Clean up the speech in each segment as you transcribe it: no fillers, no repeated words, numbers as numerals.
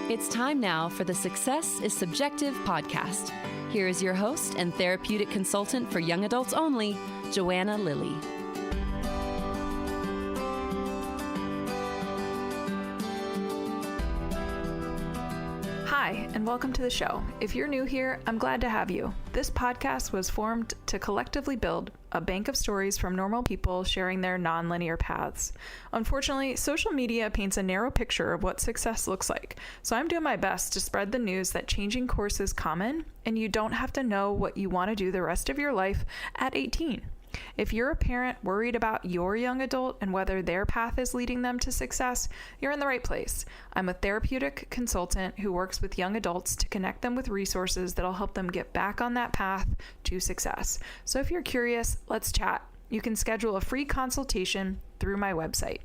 It's time now for the Success is Subjective podcast. Here is your host and therapeutic consultant for young adults only, Joanna Lilley. Hi, and welcome to the show. If you're new here, I'm glad to have you. This podcast was formed to collectively build a bank of stories from normal people sharing their non-linear paths. Unfortunately, social media paints a narrow picture of what success looks like, so I'm doing my best to spread the news that changing course is common, and you don't have to know what you want to do the rest of your life at 18. If you're a parent worried about your young adult and whether their path is leading them to success, you're in the right place. I'm a therapeutic consultant who works with young adults to connect them with resources that'll help them get back on that path to success. So if you're curious, let's chat. You can schedule a free consultation through my website.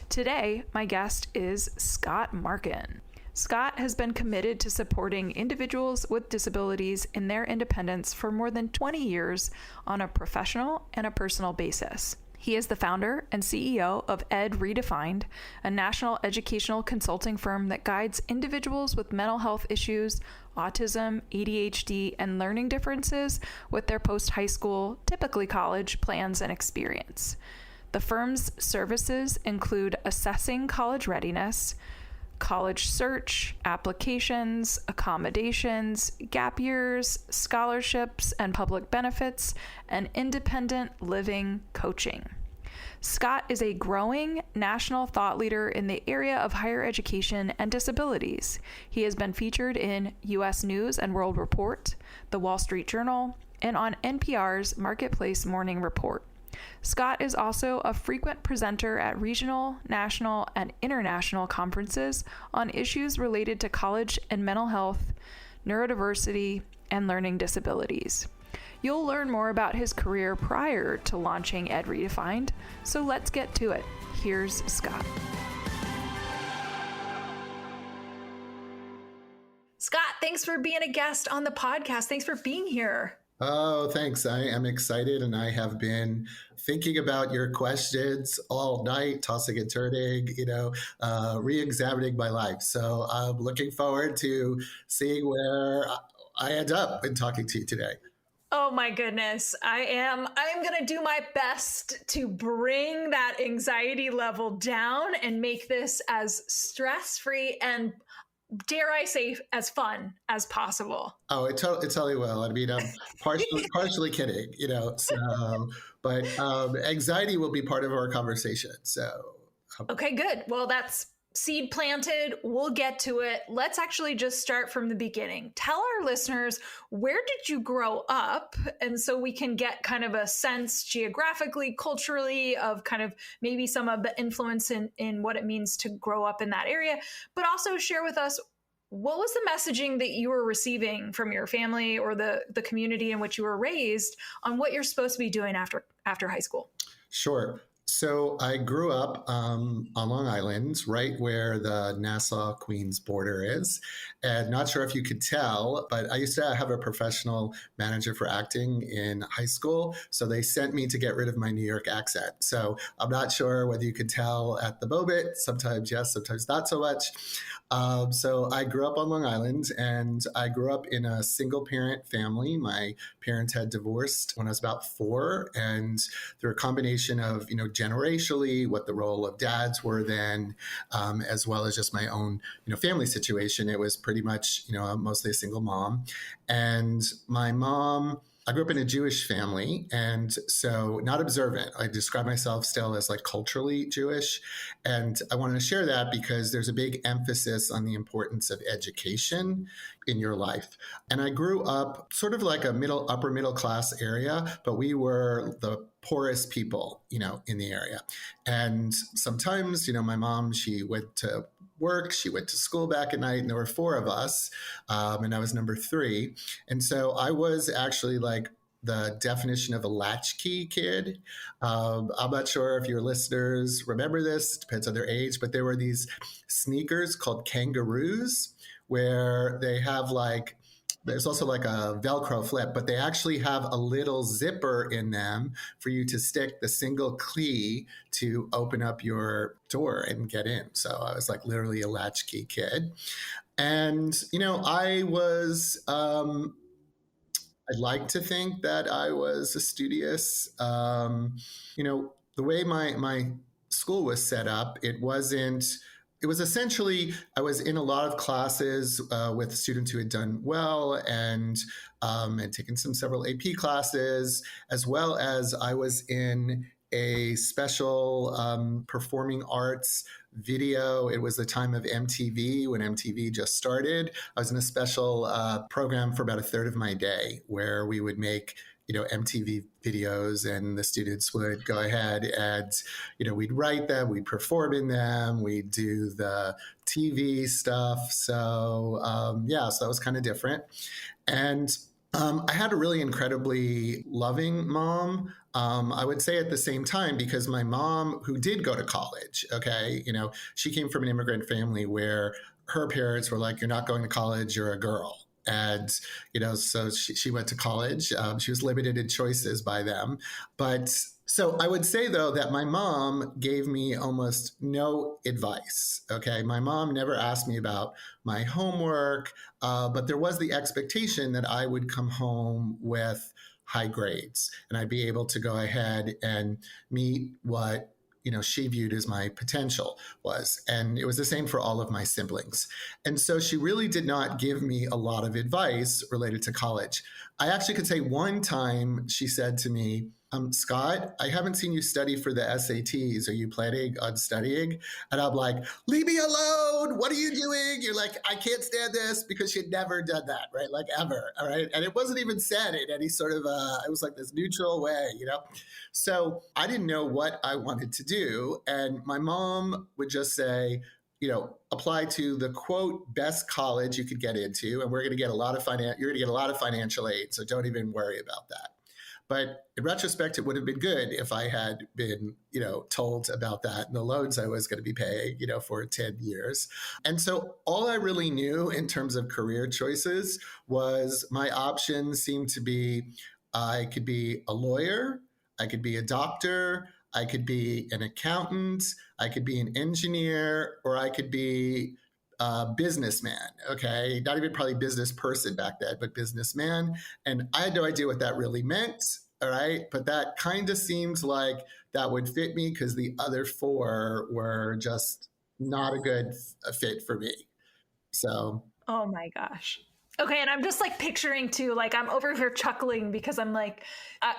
Today, my guest is Scot Marken. Scot has been committed to supporting individuals with disabilities in their independence for more than 20 years on a professional and a personal basis. He is the founder and CEO of EdRedefined, a national educational consulting firm that guides individuals with mental health issues, autism, ADHD, and learning differences with their post-high school, typically college, plans and experience. The firm's services include assessing college readiness, college search, applications, accommodations, gap years, scholarships and public benefits, and independent living coaching. Scot is a growing national thought leader in the area of higher education and disabilities. He has been featured in U.S. News and World Report, The Wall Street Journal, and on NPR's Marketplace Morning Report. Scot is also a frequent presenter at regional, national, and international conferences on issues related to college and mental health, neurodiversity, and learning disabilities. You'll learn more about his career prior to launching EdRedefined, so let's get to it. Here's Scot. Scot, thanks for being a guest on the podcast. Thanks for being here. Oh, thanks. I am excited, and I have been thinking about your questions all night, tossing and turning, re-examining my life. So I'm looking forward to seeing where I end up in talking to you today. Oh my goodness. I am going to do my best to bring that anxiety level down and make this as stress-free and, dare I say, as fun as possible. Oh, it totally will. I mean, I'm partially kidding, but anxiety will be part of our conversation. So. Okay, good. Well, that's seed planted. We'll get to it. Let's actually just start from the beginning. Tell our listeners, where did you grow up? And so we can get kind of a sense geographically, culturally of kind of maybe some of the influence in what it means to grow up in that area, but also share with us, what was the messaging that you were receiving from your family or the community in which you were raised on what you're supposed to be doing after high school? Sure. So I grew up on Long Island, right where the Nassau-Queens border is. And not sure if you could tell, but I used to have a professional manager for acting in high school. So they sent me to get rid of my New York accent. So I'm not sure whether you could tell at the moment. Sometimes yes, sometimes not so much. So I grew up on Long Island, and I grew up in a single parent family. My parents had divorced when I was about 4, and through a combination of, generationally, what the role of dads were then, as well as just my own, family situation. It was pretty much, mostly a single mom. And my mom, I grew up in a Jewish family, and so not observant. I describe myself still as culturally Jewish. And I wanted to share that because there's a big emphasis on the importance of education in your life. And I grew up sort of like a upper middle class area, but we were the poorest people, in the area. And sometimes, my mom, she went to work, she went to school back at night, and there were 4 of us, and I was number 3. And so I was actually the definition of a latchkey kid. I'm not sure if your listeners remember this, depends on their age, but there were these sneakers called kangaroos where they have there's also a Velcro flip, but they actually have a little zipper in them for you to stick the single key to open up your door and get in. So I was literally a latchkey kid. And, I'd like to think that I was a studious. The way my school was set up, it wasn't. It was essentially I was in a lot of classes with students who had done well and taken several AP classes, as well as I was in a special performing arts video. It was the time of MTV when MTV just started. I was in a special program for about a third of my day where we would make MTV videos, and the students would go ahead and, we'd write them, we'd perform in them, we'd do the TV stuff. So, so that was kind of different. And I had a really incredibly loving mom. I would say at the same time, because my mom, who did go to college, she came from an immigrant family where her parents were like, "You're not going to college, you're a girl." And, so she went to college. She was limited in choices by them. But so I would say, though, that my mom gave me almost no advice. Okay. My mom never asked me about my homework, but there was the expectation that I would come home with high grades and I'd be able to go ahead and meet what she viewed as my potential was. And it was the same for all of my siblings. And so she really did not give me a lot of advice related to college. I actually could say one time she said to me, "Scott, I haven't seen you study for the SATs. Are you planning on studying?" And I'm like, "Leave me alone. What are you doing?" You're like, "I can't stand this," because she'd never done that, right? Like ever. All right. And it wasn't even said in any sort of, it was like this neutral way, So I didn't know what I wanted to do. And my mom would just say, apply to the quote best college you could get into, and we're going to get you're going to get a lot of financial aid. So don't even worry about that. But in retrospect, it would have been good if I had been, told about that and the loans I was going to be paying, for 10 years. And so all I really knew in terms of career choices was my options seemed to be I could be a lawyer, I could be a doctor, I could be an accountant, I could be an engineer, or I could be a businessman. Okay. Not even probably business person back then, but businessman. And I had no idea what that really meant. All right. But that kind of seems like that would fit me because the other four were just not a good fit for me. So. Oh my gosh. Okay. And I'm just like picturing too, like I'm over here chuckling because I'm like,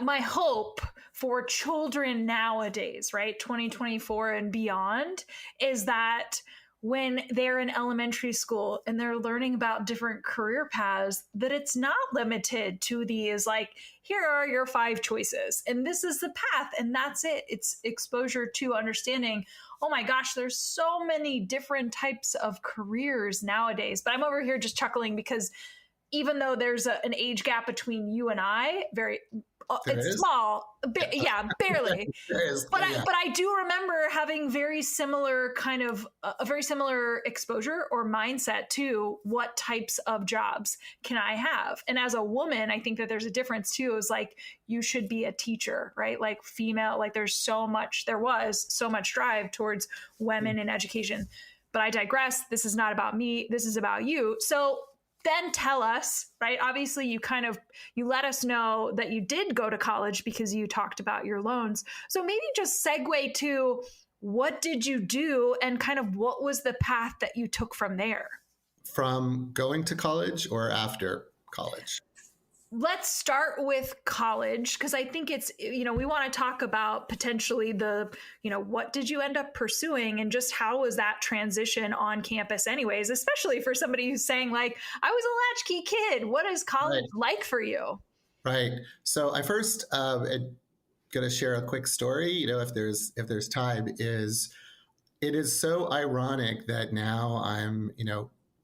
my hope for children nowadays, right? 2024 and beyond is that when they're in elementary school and they're learning about different career paths, that it's not limited to these, like, here are your 5 choices and this is the path and that's it. It's exposure to understanding, oh my gosh, there's so many different types of careers nowadays. But I'm over here just chuckling because even though there's an age gap between you and I, it's small, barely. But I do remember having very similar kind of a very similar exposure or mindset to what types of jobs can I have. And as a woman, I think that there's a difference too. Is like you should be a teacher, right? Like female, like there was so much drive towards women in education. But I digress. This is not about me. This is about you. So then tell us, right? Obviously, you let us know that you did go to college because you talked about your loans. So maybe just segue to what did you do and kind of what was the path that you took from there? From going to college or after college? Let's start with college, because I think it's, we want to talk about potentially what did you end up pursuing and just how was that transition on campus anyways, especially for somebody who's saying like, I was a latchkey kid. What is college like for you? Right. So I first going to share a quick story, if there's time, it is so ironic that now I'm,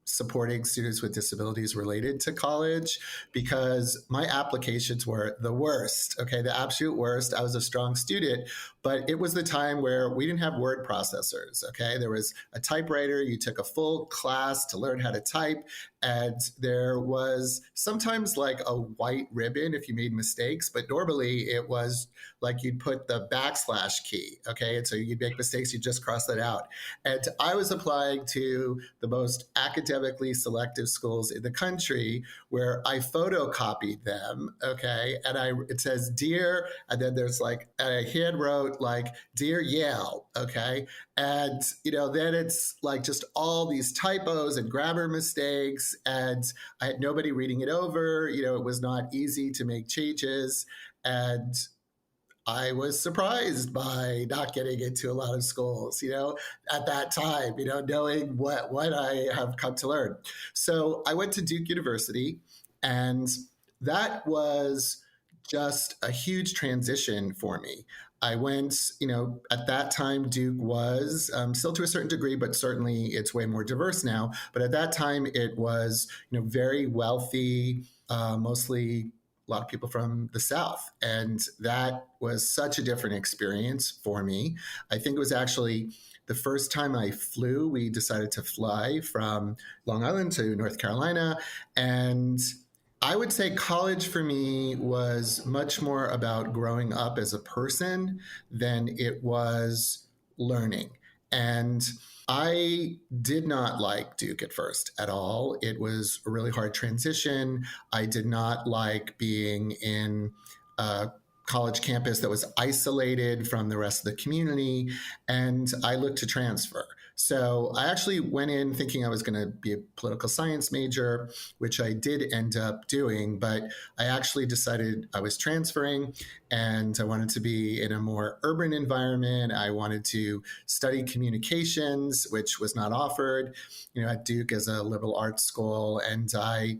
supporting students with disabilities related to college because my applications were the worst. Okay. The absolute worst. I was a strong student, but it was the time where we didn't have word processors. Okay. There was a typewriter. You took a full class to learn how to type. And there was sometimes like a white ribbon if you made mistakes, but normally it was like you'd put the backslash key. Okay. And so you'd make mistakes, you just cross that out. And I was applying to the most academic academically selective schools in the country where I photocopied them, okay? And it says, dear, and then there's like, I hand wrote like, dear Yale, okay? And, then it's like just all these typos and grammar mistakes, and I had nobody reading it over. It was not easy to make changes. And I was surprised by not getting into a lot of schools, at that time, knowing what I have come to learn. So I went to Duke University, and that was just a huge transition for me. I went, at that time, Duke was still to a certain degree, but certainly it's way more diverse now. But at that time, it was, very wealthy, mostly a lot of people from the South. And that was such a different experience for me. I think it was actually the first time I flew. We decided to fly from Long Island to North Carolina. And I would say college for me was much more about growing up as a person than it was learning. And I did not like Duke at first at all. It was a really hard transition. I did not like being in a college campus that was isolated from the rest of the community, and I looked to transfer. So I actually went in thinking I was going to be a political science major, which I did end up doing, but I actually decided I was transferring and I wanted to be in a more urban environment. I wanted to study communications, which was not offered, at Duke as a liberal arts school. And I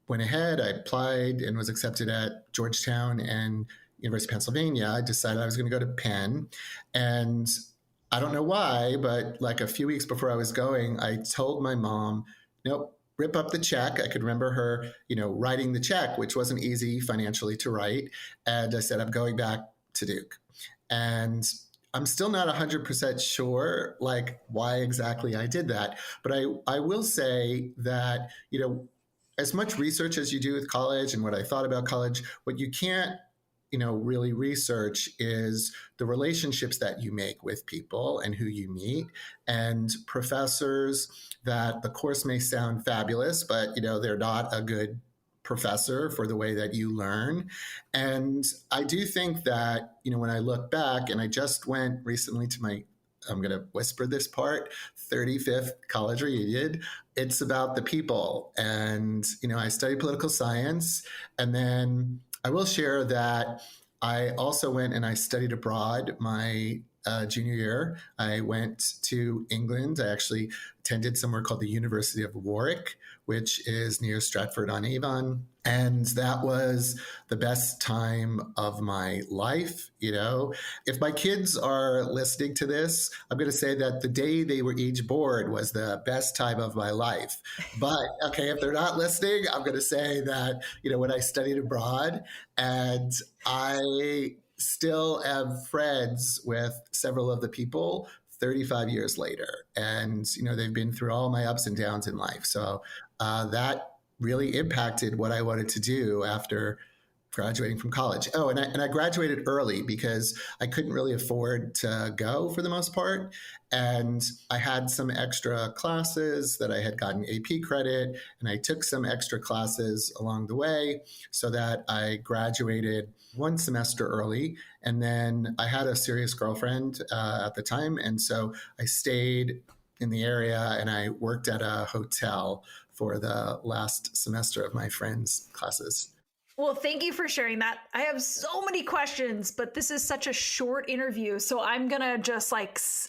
went ahead, I applied and was accepted at Georgetown and University of Pennsylvania. I decided I was going to go to Penn, and I don't know why, but like a few weeks before I was going, I told my mom, nope, rip up the check. I could remember her, writing the check, which wasn't easy financially to write. And I said, I'm going back to Duke. And I'm still not 100% sure, like, why exactly I did that. But I will say that, as much research as you do with college and what I thought about college, what you can't really research is the relationships that you make with people and who you meet, and professors that the course may sound fabulous, but, they're not a good professor for the way that you learn. And I do think that, when I look back, and I just went recently to my, I'm going to whisper this part, 35th college reunion. It's about the people. And, I studied political science, and then I will share that I also went and I studied abroad my junior year. I went to England. I actually attended somewhere called the University of Warwick, which is near Stratford-on-Avon. And that was the best time of my life. If my kids are listening to this, I'm going to say that the day they were each born was the best time of my life. But okay, if they're not listening, I'm going to say that, when I studied abroad, and I still am friends with several of the people 35 years later. And, they've been through all my ups and downs in life. So that really impacted what I wanted to do after graduating from college. Oh, and I graduated early because I couldn't really afford to go for the most part. And I had some extra classes that I had gotten AP credit, and I took some extra classes along the way so that I graduated one semester early. And then I had a serious girlfriend at the time. And so I stayed in the area and I worked at a hotel for the last semester of my friend's classes. Well, thank you for sharing that. I have so many questions, but this is such a short interview. So I'm going to just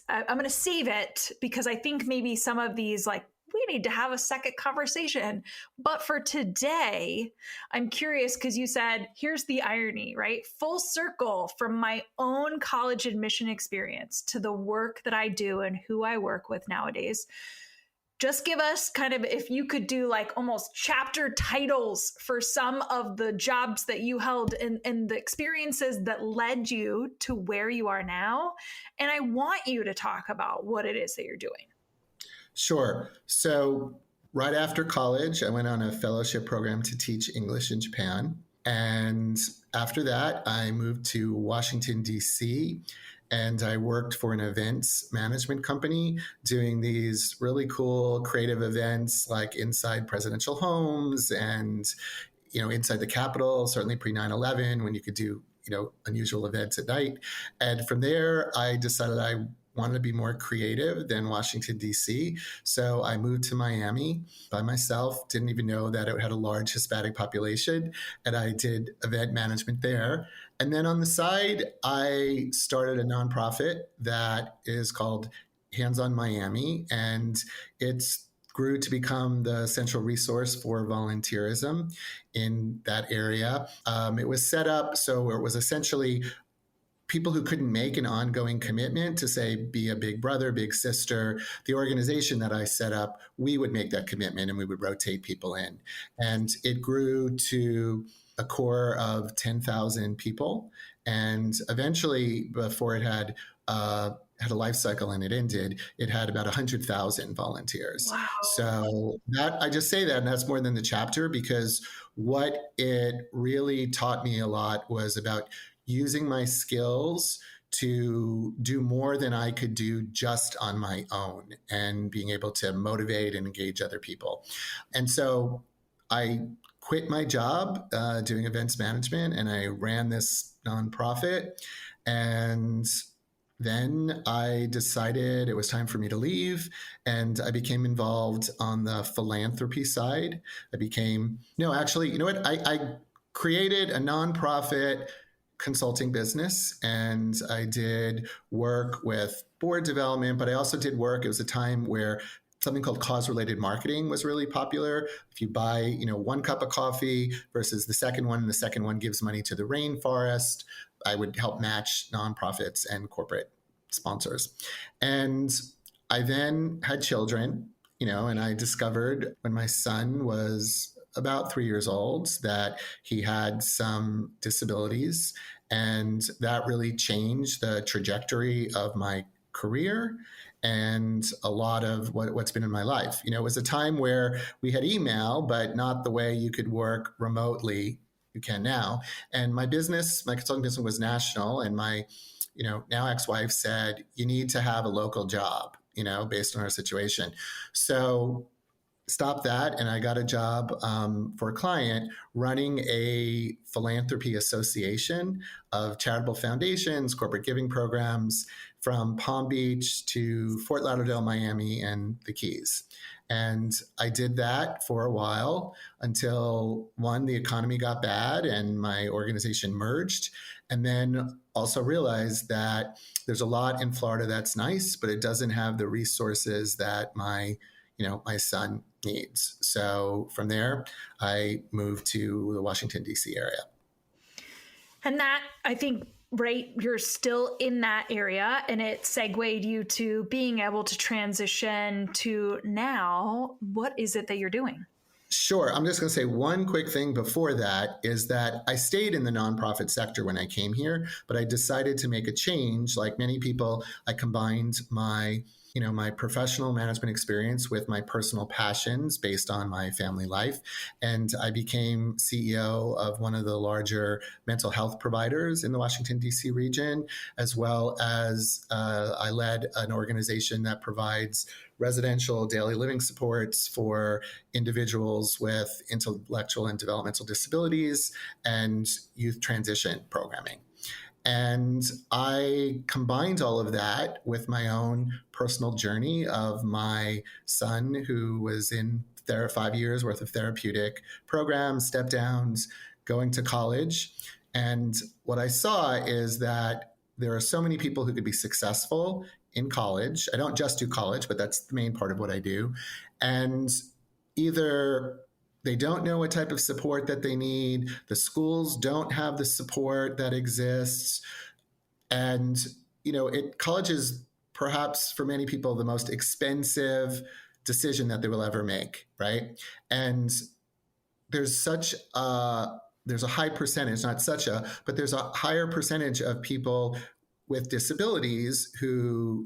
I'm going to save it because I think maybe some of these, we need to have a second conversation. But for today, I'm curious because you said, here's the irony, right? Full circle from my own college admission experience to the work that I do and who I work with nowadays. Just give us kind of, if you could do almost chapter titles for some of the jobs that you held and the experiences that led you to where you are now. And I want you to talk about what it is that you're doing. Sure. So right after college, I went on a fellowship program to teach English in Japan. And after that, I moved to Washington, D.C. and I worked for an events management company doing these really cool creative events like inside presidential homes and, inside the Capitol, certainly pre 9/11, when you could do, unusual events at night. And from there, I decided I wanted to be more creative than Washington, D.C. So I moved to Miami by myself, didn't even know that it had a large Hispanic population, and I did event management there. And then on the side, I started a nonprofit that is called Hands on Miami, and it's grew to become the central resource for volunteerism in that area. It was set up so it was essentially people who couldn't make an ongoing commitment to, say, be a big brother, big sister. The organization that I set up, we would make that commitment and we would rotate people in. And it grew to a core of 10,000 people. And eventually, before it had a life cycle and it ended, it had about 100,000 volunteers. Wow. So that, I just say that, and that's more than the chapter, because what it really taught me a lot was about using my skills to do more than I could do just on my own and being able to motivate and engage other people. And so I quit my job doing events management and I ran this nonprofit. And then I decided it was time for me to leave, and I became involved on the philanthropy side. I created a nonprofit consulting business, and I did work with board development, but I also did work. It was a time where something called cause-related marketing was really popular. If you buy, one cup of coffee versus the second one, and the second one gives money to the rainforest, I would help match nonprofits and corporate sponsors. And I then had children, and I discovered when my son was about 3 years old that he had some disabilities, and that really changed the trajectory of my career and a lot of what's been in my life. It was a time where we had email, but not the way you could work remotely you can now. And my consulting business was national, and my now ex-wife said, you need to have a local job, based on our situation. So stopped that, and I got a job for a client running a philanthropy association of charitable foundations, corporate giving programs from Palm Beach to Fort Lauderdale, Miami, and the Keys. And I did that for a while until, one, the economy got bad and my organization merged. And then also realized that there's a lot in Florida that's nice, but it doesn't have the resources that my son needs. So from there, I moved to the Washington, D.C. area. And that, I think, right, you're still in that area, and it segued you to being able to transition to now. What is it that you're doing? Sure. I'm just going to say one quick thing before that is that I stayed in the nonprofit sector when I came here, but I decided to make a change. Like many people, I combined my professional management experience with my personal passions based on my family life. And I became CEO of one of the larger mental health providers in the Washington, D.C. region, as well as I led an organization that provides residential daily living supports for individuals with intellectual and developmental disabilities and youth transition programming. And I combined all of that with my own personal journey of my son, who was in 5 years worth of therapeutic programs, step downs, going to college. And what I saw is that there are so many people who could be successful in college. I don't just do college, but that's the main part of what I do. And either they don't know what type of support that they need, the schools don't have the support that exists. And, college is perhaps for many people the most expensive decision that they will ever make, right? And there's a high percentage, but there's a higher percentage of people with disabilities who,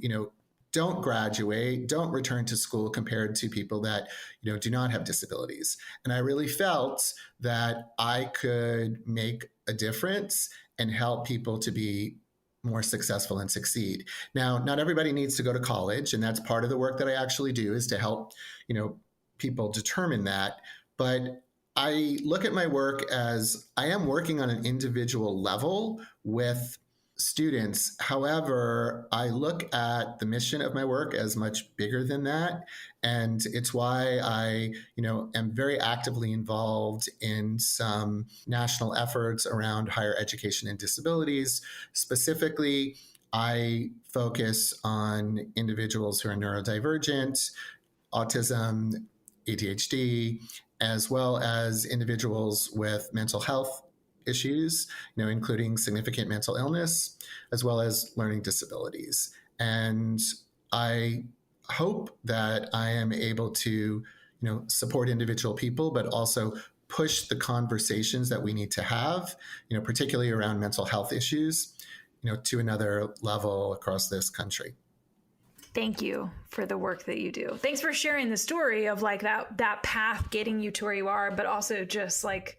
don't graduate, don't return to school compared to people that, do not have disabilities. And I really felt that I could make a difference and help people to be more successful and succeed. Now, not everybody needs to go to college, and that's part of the work that I actually do, is to help, people determine that. But I look at my work as I am working on an individual level with students. However, I look at the mission of my work as much bigger than that. And it's why I, am very actively involved in some national efforts around higher education and disabilities. Specifically, I focus on individuals who are neurodivergent, autism, ADHD, as well as individuals with mental health issues, including significant mental illness, as well as learning disabilities. And I hope that I am able to, support individual people, but also push the conversations that we need to have, particularly around mental health issues, to another level across this country. Thank you for the work that you do. Thanks for sharing the story of like that path getting you to where you are, but also just like,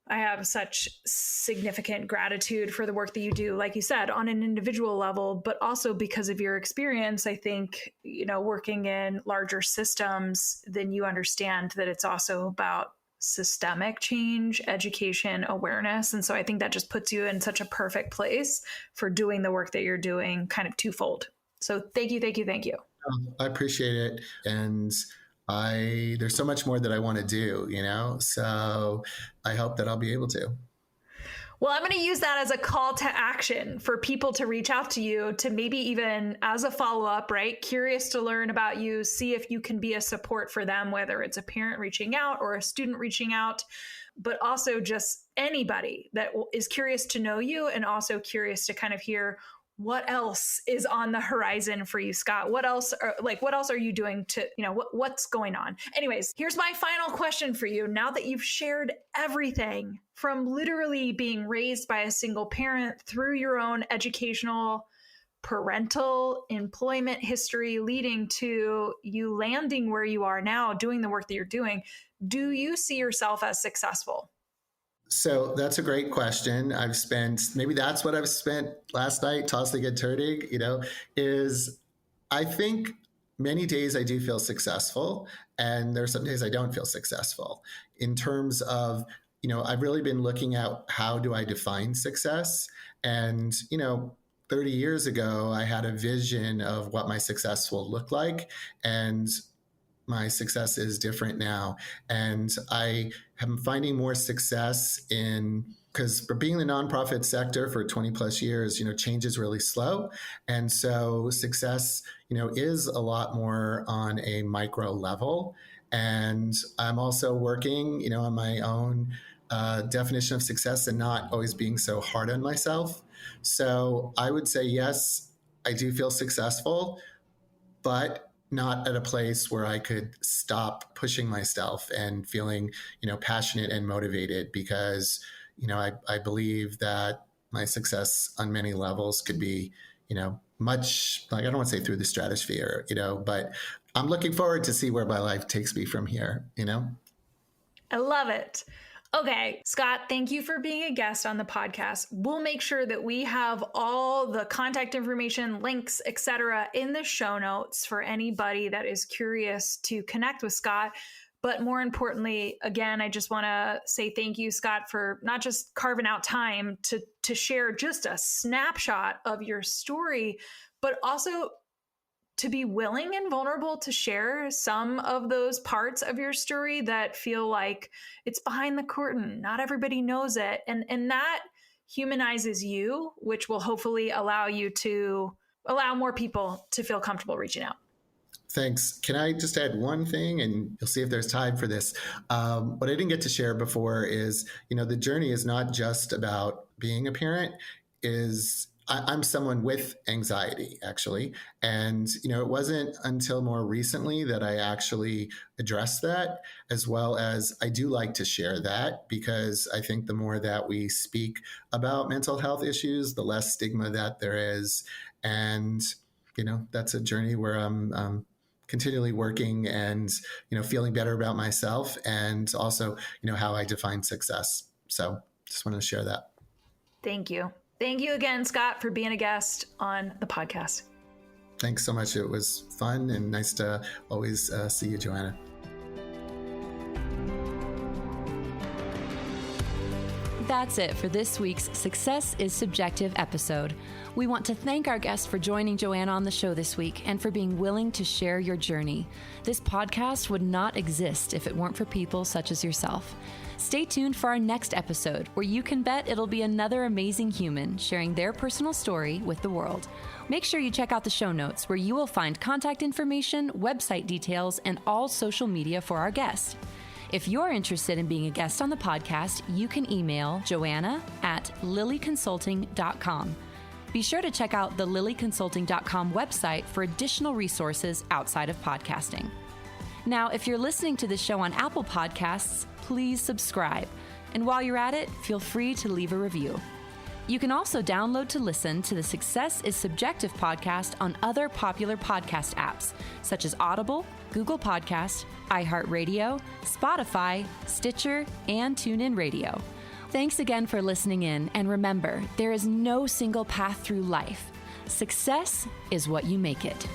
I have such significant gratitude for the work that you do, like you said, on an individual level, but also because of your experience. I think, working in larger systems, then you understand that it's also about systemic change, education, awareness. And so I think that just puts you in such a perfect place for doing the work that you're doing, kind of twofold. So thank you, thank you, thank you. I appreciate it. And there's so much more that I want to do, so I hope that I'll be able to. Well, I'm going to use that as a call to action for people to reach out to you, to maybe even as a follow-up, right? Curious to learn about you, see if you can be a support for them, whether it's a parent reaching out or a student reaching out, but also just anybody that is curious to know you and also curious to kind of hear what else is on the horizon for you, Scott? What else are you doing to, what's going on? Anyways, here's my final question for you. Now that you've shared everything from literally being raised by a single parent through your own educational, parental, employment history, leading to you landing where you are now, doing the work that you're doing, do you see yourself as successful? So that's a great question. Maybe that's what I've spent last night tossing and turning, is I think many days I do feel successful, and there's some days I don't feel successful. In terms of, I've really been looking at how do I define success? And, 30 years ago, I had a vision of what my success will look like. And my success is different now. And I am finding more success because for being in the nonprofit sector for 20 plus years, change is really slow. And so success, is a lot more on a micro level. And I'm also working, on my own definition of success and not always being so hard on myself. So I would say, yes, I do feel successful, but not at a place where I could stop pushing myself and feeling, passionate and motivated, because, I believe that my success on many levels could be, much, like, I don't want to say through the stratosphere, but I'm looking forward to see where my life takes me from here, I love it. Okay, Scott, thank you for being a guest on the podcast. We'll make sure that we have all the contact information, links, etc., in the show notes for anybody that is curious to connect with Scott. But more importantly, again, I just want to say thank you, Scott, for not just carving out time to share just a snapshot of your story, but also to be willing and vulnerable to share some of those parts of your story that feel like it's behind the curtain. Not everybody knows it. And that humanizes you, which will hopefully allow more people to feel comfortable reaching out. Thanks. Can I just add one thing, and you'll see if there's time for this. What I didn't get to share before is, the journey is not just about being a parent. I'm someone with anxiety, actually. And, it wasn't until more recently that I actually addressed that, as well as I do like to share that, because I think the more that we speak about mental health issues, the less stigma that there is. And, that's a journey where I'm continually working and, feeling better about myself, and also, how I define success. So just wanted to share that. Thank you. Thank you again, Scott, for being a guest on the podcast. Thanks so much. It was fun and nice to always see you, Joanna. That's it for this week's Success is Subjective episode. We want to thank our guest for joining Joanna on the show this week and for being willing to share your journey. This podcast would not exist if it weren't for people such as yourself. Stay tuned for our next episode, where you can bet it'll be another amazing human sharing their personal story with the world. Make sure you check out the show notes, where you will find contact information, website details, and all social media for our guest. If you're interested in being a guest on the podcast, you can email joanna@lilleyconsulting.com. Be sure to check out the lilleyconsulting.com website for additional resources outside of podcasting. Now, if you're listening to the show on Apple Podcasts, please subscribe. And while you're at it, feel free to leave a review. You can also download to listen to the Success is Subjective podcast on other popular podcast apps, such as Audible, Google Podcast, iHeartRadio, Spotify, Stitcher, and TuneIn Radio. Thanks again for listening in, and remember, there is no single path through life. Success is what you make it.